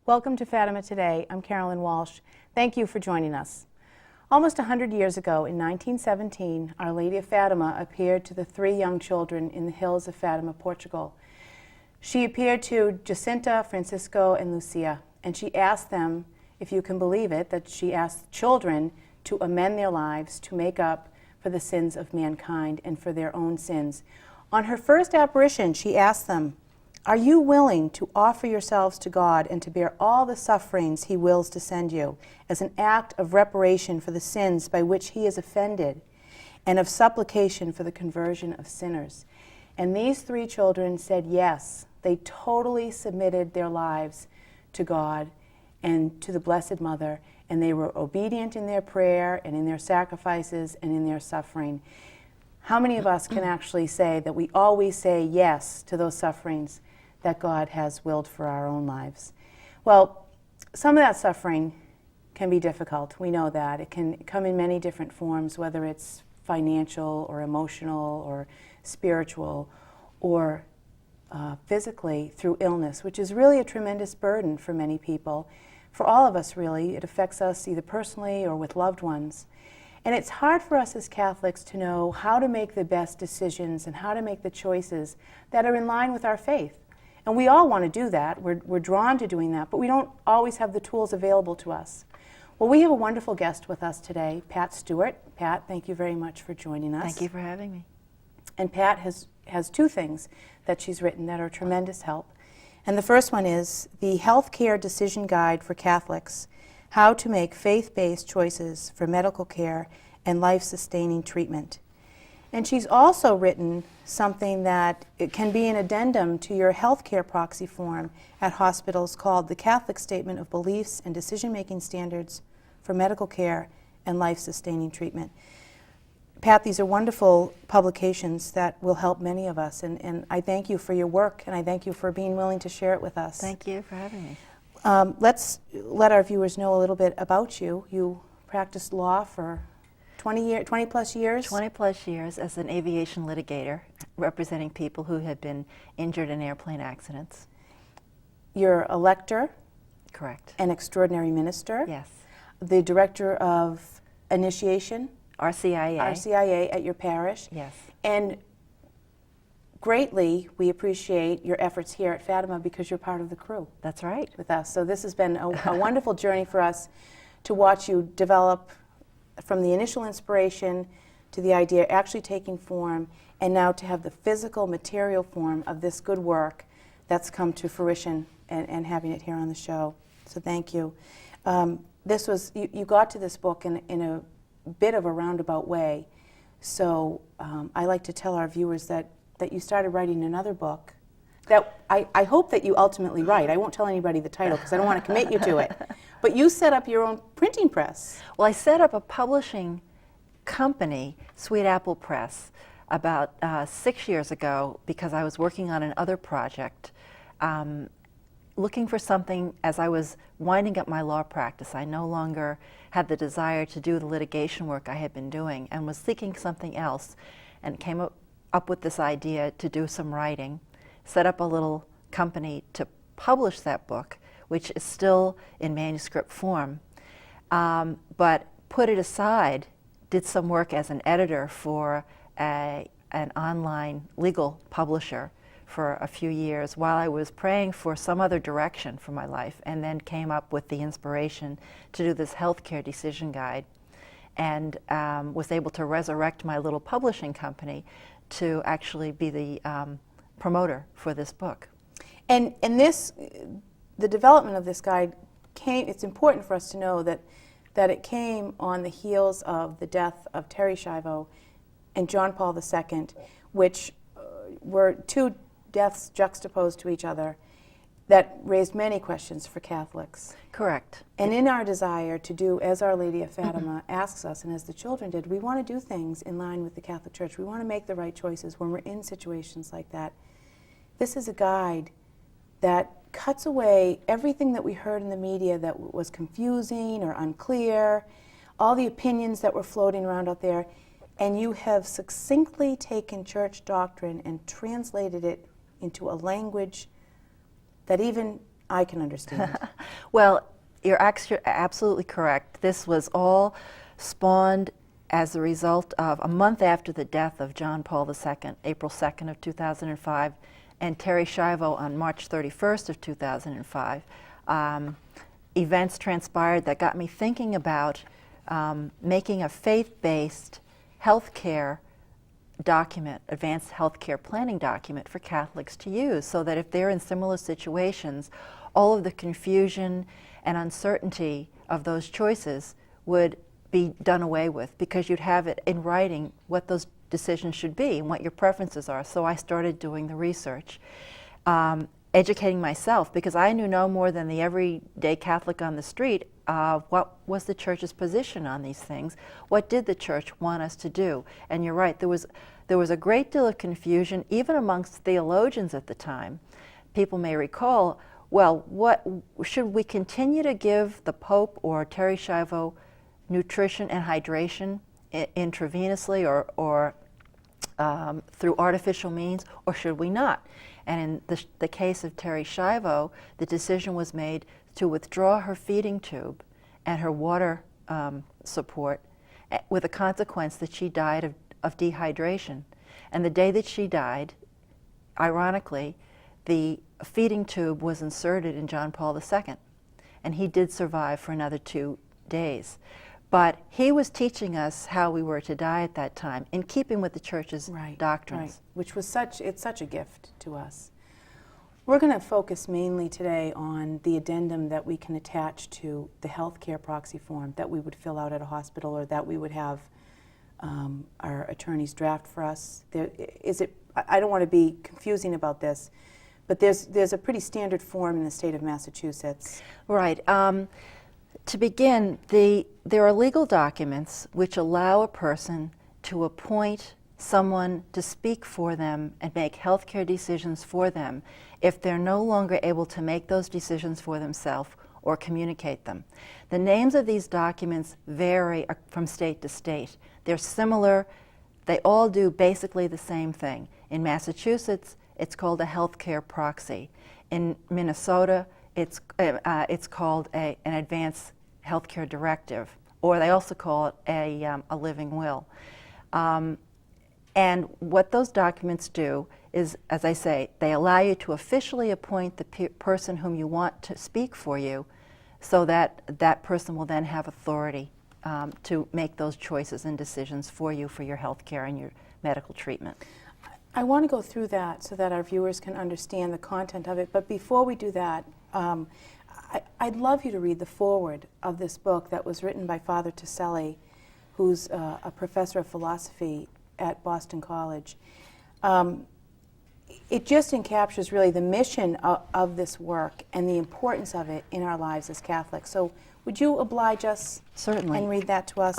Welcome to Fatima Today. I'm Carolyn Walsh. Thank you for joining us. Almost 100 years ago, in 1917, Our Lady of Fatima appeared to the three young children in the hills of Fatima, Portugal. She appeared to Jacinta, Francisco, and Lucia, and she asked them, if you can believe it, that she asked children to amend their lives to make up for the sins of mankind and for their own sins. On her first apparition, she asked them, "Are you willing to offer yourselves to God and to bear all the sufferings He wills to send you as an act of reparation for the sins by which He is offended and of supplication for the conversion of sinners?" And these three children said yes. They totally submitted their lives to God and to the Blessed Mother, and they were obedient in their prayer and in their sacrifices and in their suffering. How many of us can actually say that we always say yes to those sufferings that God has willed for our own lives? Well, some of that suffering can be difficult. We know that. It can come in many different forms, whether it's financial or emotional or spiritual or physically through illness, which is really a tremendous burden for many people. For all of us, really. It affects us either personally or with loved ones. And it's hard for us as Catholics to know how to make the best decisions and how to make the choices that are in line with our faith. And we all want to do that. We're drawn to doing that, but we don't always have the tools available to us. Well, we have a wonderful guest with us today, Pat Stewart. Pat, thank you very much for joining us. Thank you for having me. And Pat has two things that she's written that are tremendous help. And the first one is the Healthcare Decision Guide for Catholics, How to Make Faith-Based Choices for Medical Care and Life-Sustaining Treatment. And she's also written something that it can be an addendum to your healthcare proxy form at hospitals called the Catholic Statement of Beliefs and Decision-Making Standards for Medical Care and Life-Sustaining Treatment. Pat, these are wonderful publications that will help many of us, and I thank you for your work, and I thank you for being willing to share it with us. Thank you for having me. Let's let our viewers know a little bit about you. You practiced law for 20 plus years? 20 plus years as an aviation litigator, representing people who had been injured in airplane accidents. You're a lector? Correct. An extraordinary minister? Yes. The director of initiation? RCIA. RCIA at your parish? Yes. And greatly we appreciate your efforts here at Fatima because you're part of the crew. That's right. With us. So this has been a wonderful journey for us to watch you develop from the initial inspiration to the idea actually taking form, and now to have the physical material form of this good work that's come to fruition and having it here on the show. So thank you. This was, you got to this book in a bit of a roundabout way. So I like to tell our viewers that you started writing another book that I hope that you ultimately write. I won't tell anybody the title because I don't want to commit you to it. But you set up your own printing press. Well, I set up a publishing company, Sweet Apple Press, about 6 years ago because I was working on another project, looking for something as I was winding up my law practice. I no longer had the desire to do the litigation work I had been doing and was seeking something else, and came up with this idea to do some writing, set up a little company to publish that book, which is still in manuscript form, but put it aside, did some work as an editor for an online legal publisher for a few years while I was praying for some other direction for my life, and then came up with the inspiration to do this healthcare decision guide, and was able to resurrect my little publishing company to actually be the promoter for this book. And this, the development of this guide came, it's important for us to know that it came on the heels of the death of Terry Schiavo and John Paul II, which were two deaths juxtaposed to each other that raised many questions for Catholics. Correct. And in our desire to do as Our Lady of Fatima asks us, and as the children did, we want to do things in line with the Catholic Church. We want to make the right choices when we're in situations like that. This is a guide that cuts away everything that we heard in the media that was confusing or unclear, all the opinions that were floating around out there, and you have succinctly taken church doctrine and translated it into a language that even I can understand. Well, you're absolutely correct. This was all spawned as a result of a month after the death of John Paul II, April 2nd of 2005, and Terry Schiavo on March 31st of 2005. Events transpired that got me thinking about making a faith-based healthcare document, advanced healthcare planning document for Catholics to use, so that if they're in similar situations, all of the confusion and uncertainty of those choices would be done away with, because you'd have it in writing what those decisions should be and what your preferences are. So I started doing the research, educating myself, because I knew no more than the everyday Catholic on the street what was the Church's position on these things. What did the Church want us to do? And you're right, there was a great deal of confusion, even amongst theologians at the time. People may recall, well, what should we continue to give the Pope or Terry Schiavo nutrition and hydration intravenously or through artificial means, or should we not? And in the case of Terry Schiavo, the decision was made to withdraw her feeding tube and her water support, with the consequence that she died of dehydration. And the day that she died, ironically, the feeding tube was inserted in John Paul II, and he did survive for another 2 days. But he was teaching us how we were to die at that time, in keeping with the Church's doctrines. Right, which was such a gift to us. We're going to focus mainly today on the addendum that we can attach to the healthcare proxy form that we would fill out at a hospital, or that we would have our attorneys draft for us. I don't want to be confusing about this, but there's a pretty standard form in the state of Massachusetts. Right. To begin, there are legal documents which allow a person to appoint someone to speak for them and make healthcare decisions for them if they're no longer able to make those decisions for themselves or communicate them. The names of these documents vary from state to state. They're similar. They all do basically the same thing. In Massachusetts, it's called a healthcare proxy. In Minnesota, it's called an advanced healthcare directive, or they also call it a living will. And what those documents do is, as I say, they allow you to officially appoint the person whom you want to speak for you, so that that person will then have authority to make those choices and decisions for you for your health care and your medical treatment. I want to go through that so that our viewers can understand the content of it, but before we do that, I'd love you to read the foreword of this book that was written by Father Taselli, who's a professor of philosophy at Boston College. It just encaptures really the mission of this work and the importance of it in our lives as Catholics. So would you oblige us Certainly. And read that to us?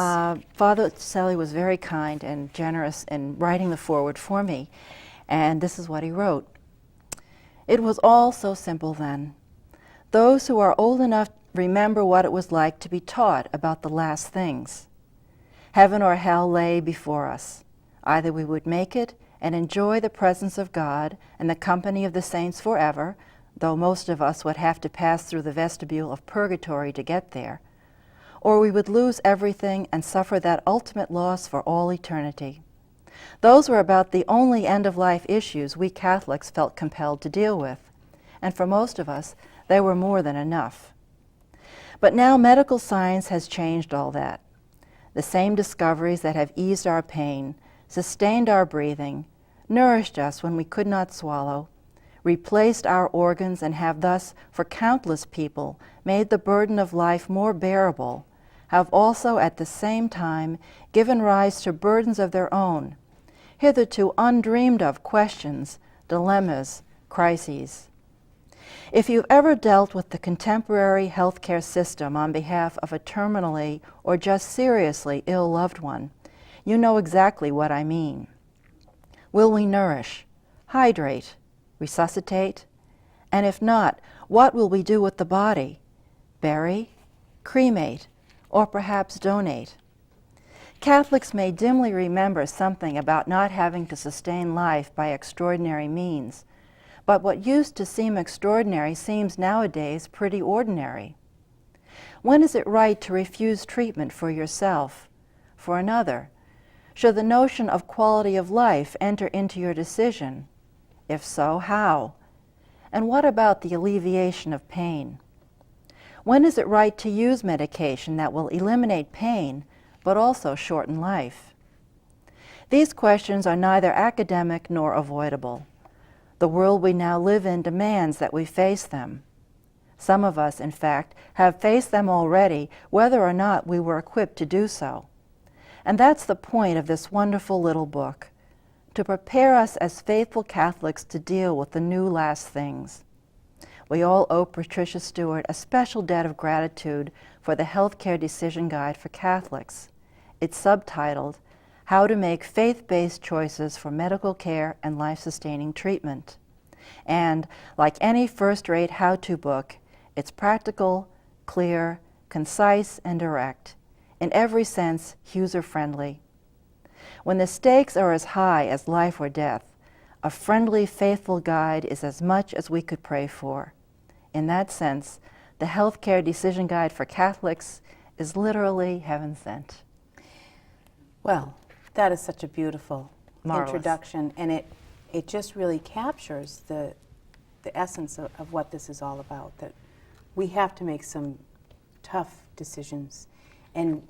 Father Taselli was very kind and generous in writing the foreword for me, and this is what he wrote. It was all so simple then. Those who are old enough remember what it was like to be taught about the last things. Heaven or hell lay before us. Either we would make it and enjoy the presence of God and the company of the saints forever, though most of us would have to pass through the vestibule of purgatory to get there, or we would lose everything and suffer that ultimate loss for all eternity. Those were about the only end-of-life issues we Catholics felt compelled to deal with, and for most of us, they were more than enough. But now medical science has changed all that. The same discoveries that have eased our pain, sustained our breathing, nourished us when we could not swallow, replaced our organs, and have thus, for countless people, made the burden of life more bearable, have also at the same time given rise to burdens of their own, hitherto undreamed of questions, dilemmas, crises. If you've ever dealt with the contemporary healthcare system on behalf of a terminally or just seriously ill loved one, you know exactly what I mean. Will we nourish, hydrate, resuscitate? And if not, what will we do with the body? Bury, cremate, or perhaps donate? Catholics may dimly remember something about not having to sustain life by extraordinary means, But what used to seem extraordinary seems nowadays pretty ordinary. When is it right to refuse treatment for yourself, for another? Should the notion of quality of life enter into your decision? If so, how? And what about the alleviation of pain? When is it right to use medication that will eliminate pain, but also shorten life? These questions are neither academic nor avoidable. The world we now live in demands that we face them. Some of us, in fact, have faced them already, whether or not we were equipped to do so. And that's the point of this wonderful little book, to prepare us as faithful Catholics to deal with the new last things. We all owe Patricia Stewart a special debt of gratitude for the Healthcare Decision Guide for Catholics. It's subtitled, How to Make Faith-Based Choices for Medical Care and Life-Sustaining Treatment. And like any first-rate how-to book, it's practical, clear, concise, and direct. In every sense, user-friendly. When the stakes are as high as life or death, a friendly, faithful guide is as much as we could pray for. In that sense, the Healthcare Decision Guide for Catholics is literally heaven sent. Well, that is such a beautiful Marvelous. introduction, and it just really captures the essence of what this is all about, that we have to make some tough decisions and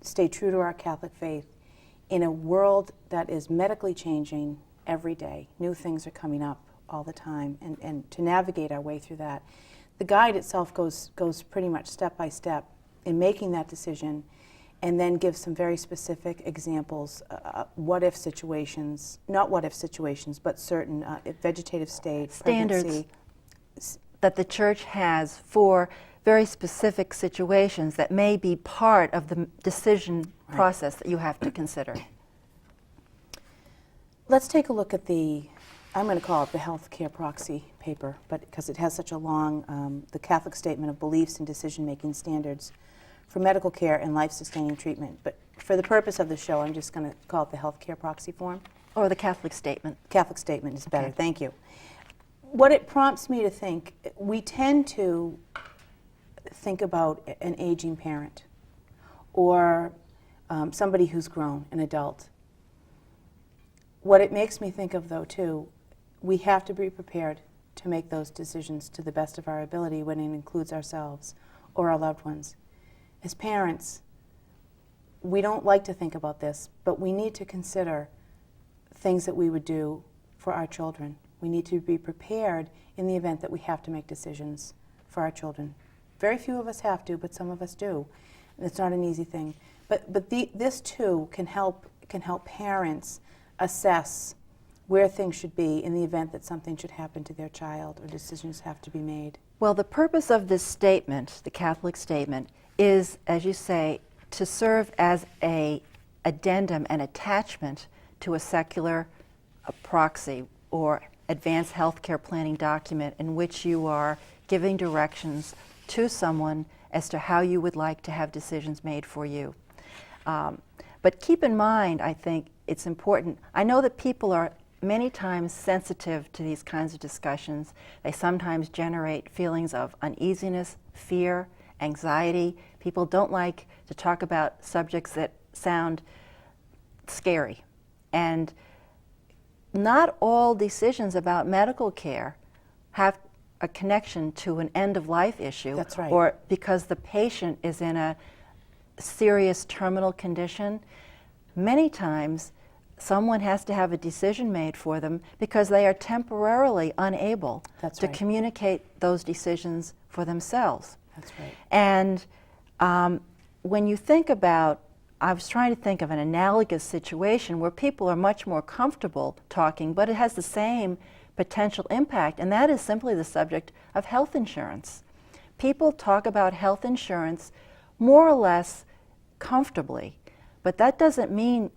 stay true to our Catholic faith in a world that is medically changing every day. New things are coming up all the time, and to navigate our way through that. The guide itself goes pretty much step by step in making that decision, and then gives some very specific examples, what-if situations, not what-if situations, but certain vegetative state, Standards pregnancy. that the Church has for very specific situations that may be part of the decision process that you have to consider. Let's take a look at I'm going to call it the healthcare proxy paper, but because it has such a long, the Catholic Statement of Beliefs and Decision-Making Standards for Medical Care and Life-Sustaining Treatment. But for the purpose of the show, I'm just going to call it the healthcare proxy form. Or the Catholic Statement. Catholic Statement is better, Okay. thank you. What it prompts me to think, we tend to think about an aging parent or somebody who's grown, an adult. What it makes me think of, though, too, we have to be prepared to make those decisions to the best of our ability when it includes ourselves or our loved ones. As parents, we don't like to think about this, but we need to consider things that we would do for our children. We need to be prepared in the event that we have to make decisions for our children. Very few of us have to, but some of us do. And it's not an easy thing. But this too can help parents assess where things should be in the event that something should happen to their child or decisions have to be made. Well, the purpose of this statement, the Catholic Statement, is, as you say, to serve as an addendum and attachment to a secular proxy or advanced healthcare planning document in which you are giving directions to someone as to how you would like to have decisions made for you. But keep in mind, I think it's important, I know that people are many times sensitive to these kinds of discussions. They sometimes generate feelings of uneasiness, fear, anxiety. People don't like to talk about subjects that sound scary. And not all decisions about medical care have a connection to an end-of-life issue. That's right. Or because the patient is in a serious terminal condition. Many times, someone has to have a decision made for them because they are temporarily unable That's to right. communicate those decisions for themselves. That's right. And when you think about, I was trying to think of an analogous situation where people are much more comfortable talking, but it has the same potential impact, and that is simply the subject of health insurance. People talk about health insurance more or less comfortably, but that doesn't mean,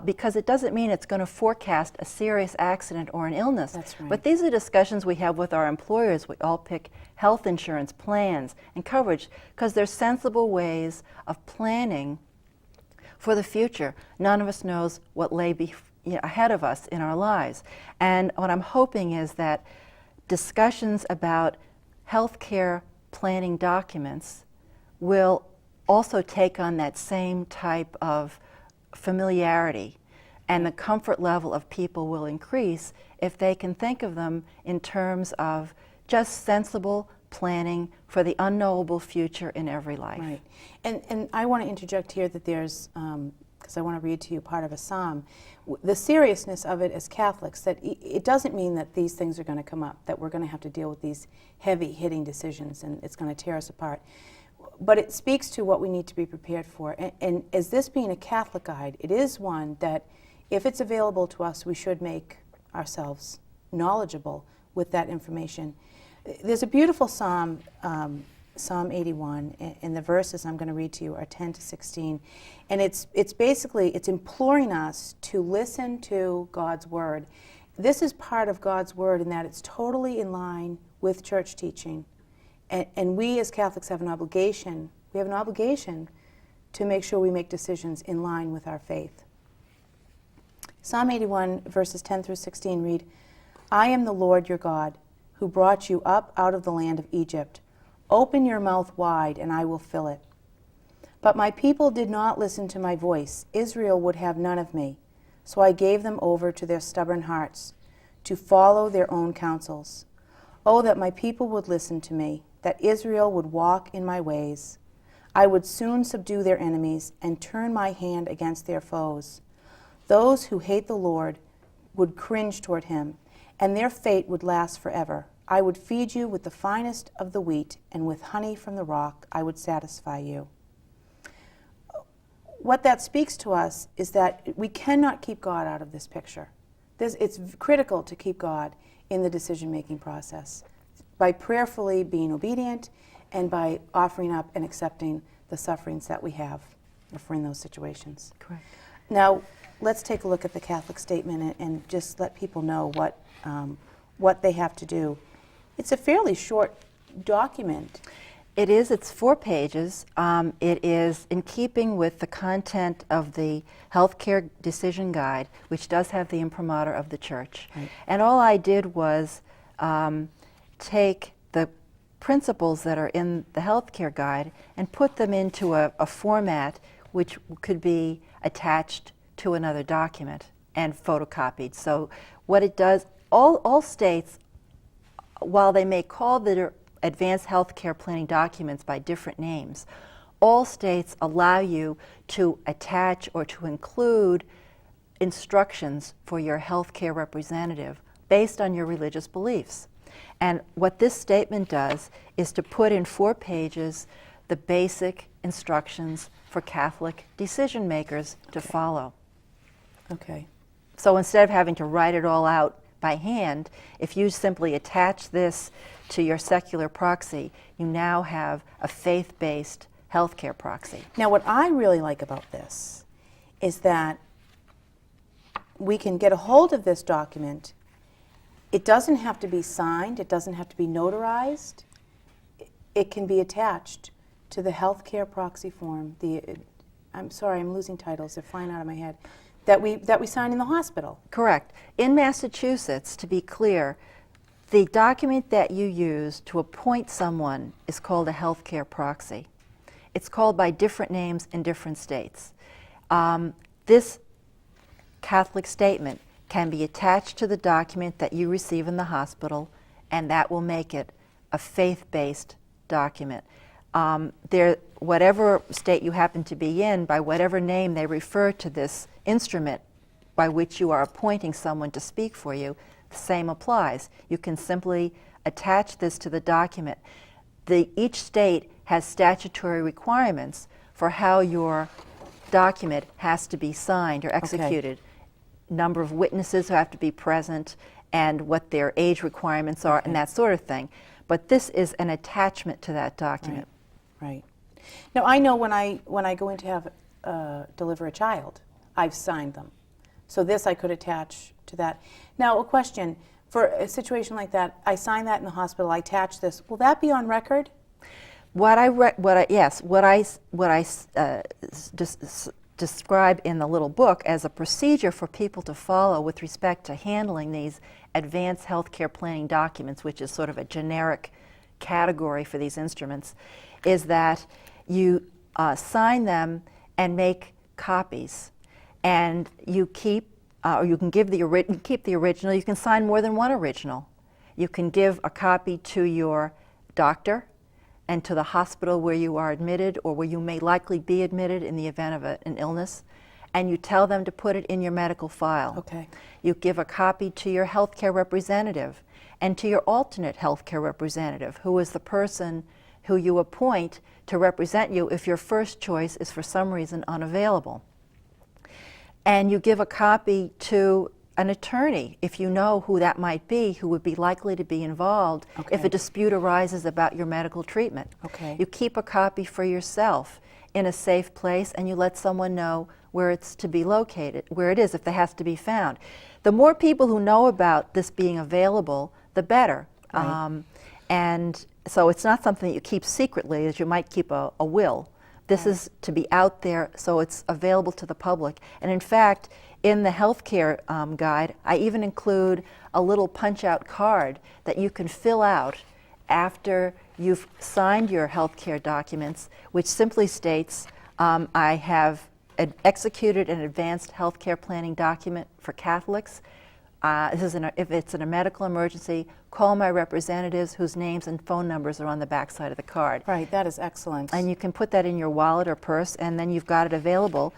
because it doesn't mean it's going to forecast a serious accident or an illness. That's right. But these are discussions we have with our employers. We all pick health insurance plans and coverage because they're sensible ways of planning for the future. None of us knows what lay ahead of us in our lives. And what I'm hoping is that discussions about healthcare planning documents will also take on that same type of familiarity, and the comfort level of people will increase if they can think of them in terms of just sensible planning for the unknowable future in every life. Right. And I want to interject here that there's, because I want to read to you part of a psalm, the seriousness of it as Catholics, that it doesn't mean that these things are going to come up, that we're going to have to deal with these heavy-hitting decisions and it's going to tear us apart. But it speaks to what we need to be prepared for. And as this being a Catholic guide, it is one that, if it's available to us, we should make ourselves knowledgeable with that information. There's a beautiful psalm, Psalm 81, and the verses I'm going to read to you are 10 to 16. And it's basically, it's imploring us to listen to God's word. This is part of God's word in that it's totally in line with church teaching. And we as Catholics have an obligation, to make sure we make decisions in line with our faith. Psalm 81, verses 10 through 16 read, I am the Lord your God, who brought you up out of the land of Egypt. Open your mouth wide, and I will fill it. But my people did not listen to my voice. Israel would have none of me. So I gave them over to their stubborn hearts, to follow their own counsels. Oh, that my people would listen to me, that Israel would walk in my ways. I would soon subdue their enemies and turn my hand against their foes. Those who hate the Lord would cringe toward him, and their fate would last forever. I would feed you with the finest of the wheat, and with honey from the rock I would satisfy you. What that speaks to us is that we cannot keep God out of this picture. It's critical to keep God in the decision-making process by prayerfully being obedient and by offering up and accepting the sufferings that we have if we're in those situations. Correct. Now, let's take a look at the Catholic statement and just let people know what they have to do. It's a fairly short document. It is. It's 4 pages. It is in keeping with the content of the Healthcare Decision Guide, which does have the imprimatur of the Church. Right. And all I did was take the principles that are in the Healthcare Guide and put them into a format which could be attached to another document and photocopied. So what it does, all states, while they may call their advanced healthcare planning documents by different names, all states allow you to attach or to include instructions for your healthcare representative based on your religious beliefs. And what this statement does is to put in 4 pages the basic instructions for Catholic decision makers to follow. Okay. So instead of having to write it all out by hand, if you simply attach this to your secular proxy, you now have a faith-based healthcare proxy. Now, what I really like about this is that we can get a hold of this document. It doesn't have to be signed. It doesn't have to be notarized. It can be attached to the healthcare proxy form. I'm sorry, I'm losing titles. They're flying out of my head. That we sign in the hospital. Correct. In Massachusetts, to be clear, the document that you use to appoint someone is called a healthcare proxy. It's called by different names in different states. This Catholic statement can be attached to the document that you receive in the hospital, and that will make it a faith-based document. Whatever state you happen to be in, by whatever name they refer to this instrument by which you are appointing someone to speak for you, the same applies. You can simply attach this to the document. Each state has statutory requirements for how your document has to be signed or executed. Okay. Number of witnesses who have to be present and what their age requirements are, okay, and that sort of thing. But this is an attachment to that document. Right. Now, I know when I go in to have deliver a child, I've signed them. So this I could attach to that. Now, a question. For a situation like that, I sign that in the hospital, I attach this. Will that be on record? describe in the little book as a procedure for people to follow with respect to handling these advanced healthcare planning documents, which is sort of a generic category for these instruments, is that you sign them and make copies, and you keep, or you can give keep the original. You can sign more than one original. You can give a copy to your doctor and to the hospital where you are admitted or where you may likely be admitted in the event of an illness, and you tell them to put it in your medical file. Okay. You give a copy to your healthcare representative and to your alternate healthcare representative, who is the person who you appoint to represent you if your first choice is for some reason unavailable. And you give a copy to an attorney, if you know who that might be, who would be likely to be involved if a dispute arises about your medical treatment. Okay. You keep a copy for yourself in a safe place, and you let someone know where it's to be located, where it is, if it has to be found. The more people who know about this being available, the better. Right. And so it's not something that you keep secretly, as you might keep a will. This is to be out there so it's available to the public. And in fact, in the healthcare guide, I even include a little punch-out card that you can fill out after you've signed your healthcare documents, which simply states, I have executed an advanced healthcare planning document for Catholics. If it's in a medical emergency, call my representatives whose names and phone numbers are on the back side of the card. Right, that is excellent. And you can put that in your wallet or purse, and then you've got it available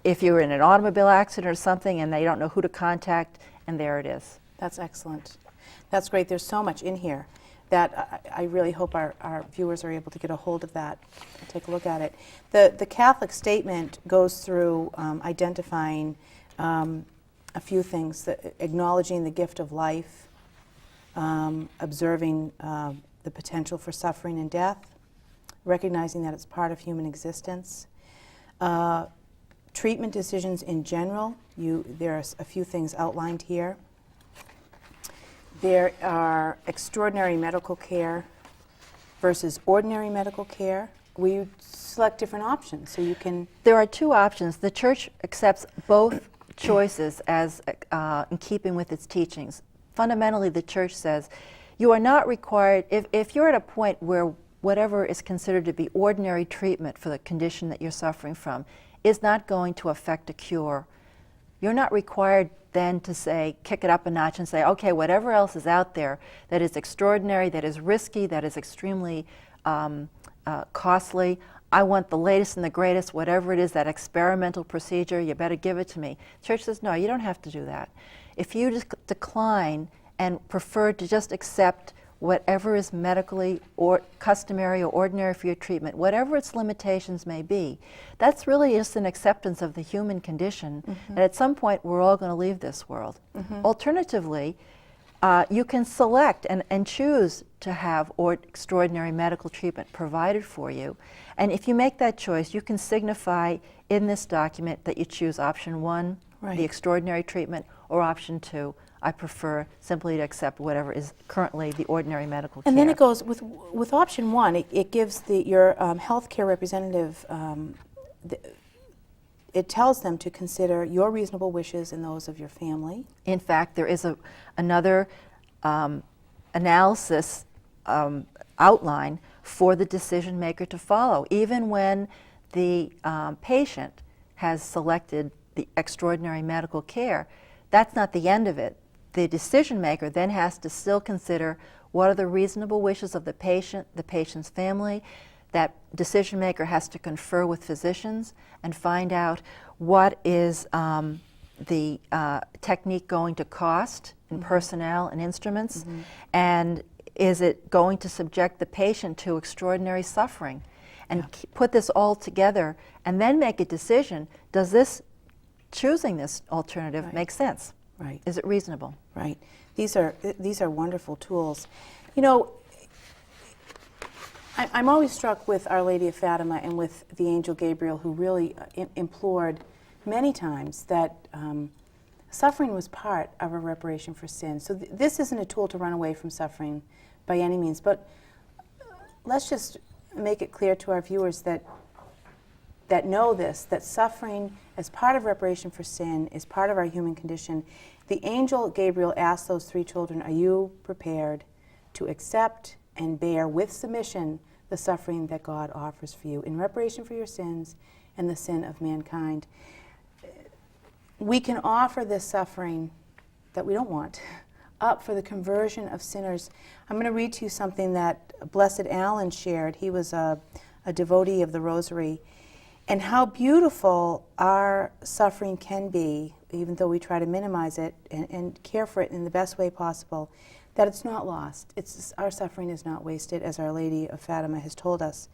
if you're in an automobile accident or something and they don't know who to contact, and there it is. That's excellent. That's great. There's so much in here that I really hope our viewers are able to get a hold of that and take a look at it. The Catholic statement goes through identifying a few things, acknowledging the gift of life, observing the potential for suffering and death, recognizing that it's part of human existence. Treatment decisions in general, there are a few things outlined here. There are extraordinary medical care versus ordinary medical care. We select different options so you can... There are two options. The Church accepts both choices as in keeping with its teachings. Fundamentally, the Church says you are not required, if you're at a point where whatever is considered to be ordinary treatment for the condition that you're suffering from is not going to affect a cure, you're not required then to say, kick it up a notch and say, okay, whatever else is out there that is extraordinary, that is risky, that is extremely costly, I want the latest and the greatest, whatever it is, that experimental procedure, you better give it to me. Church says, no, you don't have to do that. If you just decline and prefer to just accept whatever is medically or customary or ordinary for your treatment, whatever its limitations may be, that's really just an acceptance of the human condition, that at some point we're all going to leave this world. Alternatively, you can select and choose to have extraordinary medical treatment provided for you. And if you make that choice, you can signify in this document that you choose option 1, the extraordinary treatment, or option 2, I prefer simply to accept whatever is currently the ordinary medical care. And then it goes, with option 1, it gives your healthcare representative, it tells them to consider your reasonable wishes and those of your family. In fact, there is another analysis outline for the decision maker to follow, even when the patient has selected the extraordinary medical care. That's not the end of it. The decision maker then has to still consider what are the reasonable wishes of the patient, the patient's family. That decision maker has to confer with physicians and find out what is the technique going to cost in personnel and instruments, and is it going to subject the patient to extraordinary suffering, and put this all together and then make a decision. Does choosing this alternative make sense? Right. Is it reasonable? Right. These are wonderful tools. You know, I'm always struck with Our Lady of Fatima and with the angel Gabriel, who really implored many times that suffering was part of a reparation for sin. So this isn't a tool to run away from suffering by any means, but let's just make it clear to our viewers that that know this, that suffering as part of reparation for sin is part of our human condition. The angel Gabriel asked those 3 children, are you prepared to accept and bear with submission the suffering that God offers for you in reparation for your sins and the sin of mankind? We can offer this suffering that we don't want up for the conversion of sinners. I'm going to read to you something that Blessed Alan shared. He was a devotee of the Rosary. And how beautiful our suffering can be, even though we try to minimize it and care for it in the best way possible, that it's not lost. Our suffering is not wasted, as Our Lady of Fatima has told us.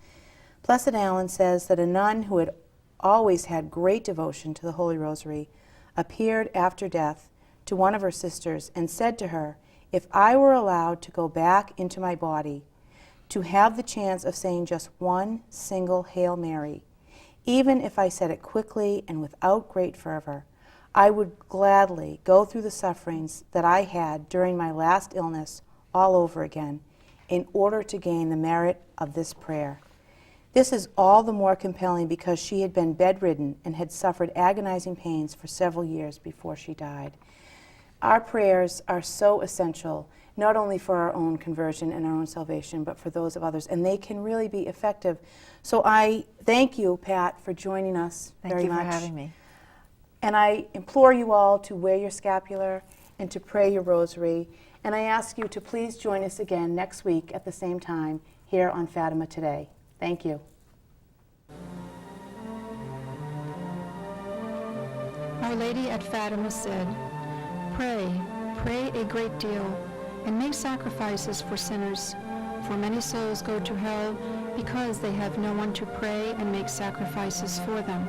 Blessed Alan says that a nun who had always had great devotion to the Holy Rosary appeared after death to one of her sisters and said to her, if I were allowed to go back into my body, to have the chance of saying just one single Hail Mary, even if I said it quickly and without great fervor, I would gladly go through the sufferings that I had during my last illness all over again in order to gain the merit of this prayer. This is all the more compelling because she had been bedridden and had suffered agonizing pains for several years before she died. Our prayers are so essential, not only for our own conversion and our own salvation, but for those of others, and they can really be effective. So I thank you, Pat, for joining us very much. Thank you for having me. And I implore you all to wear your scapular and to pray your rosary. And I ask you to please join us again next week at the same time here on Fatima Today. Thank you. Our Lady at Fatima said, pray a great deal, and make sacrifices for sinners, for many souls go to hell because they have no one to pray and make sacrifices for them.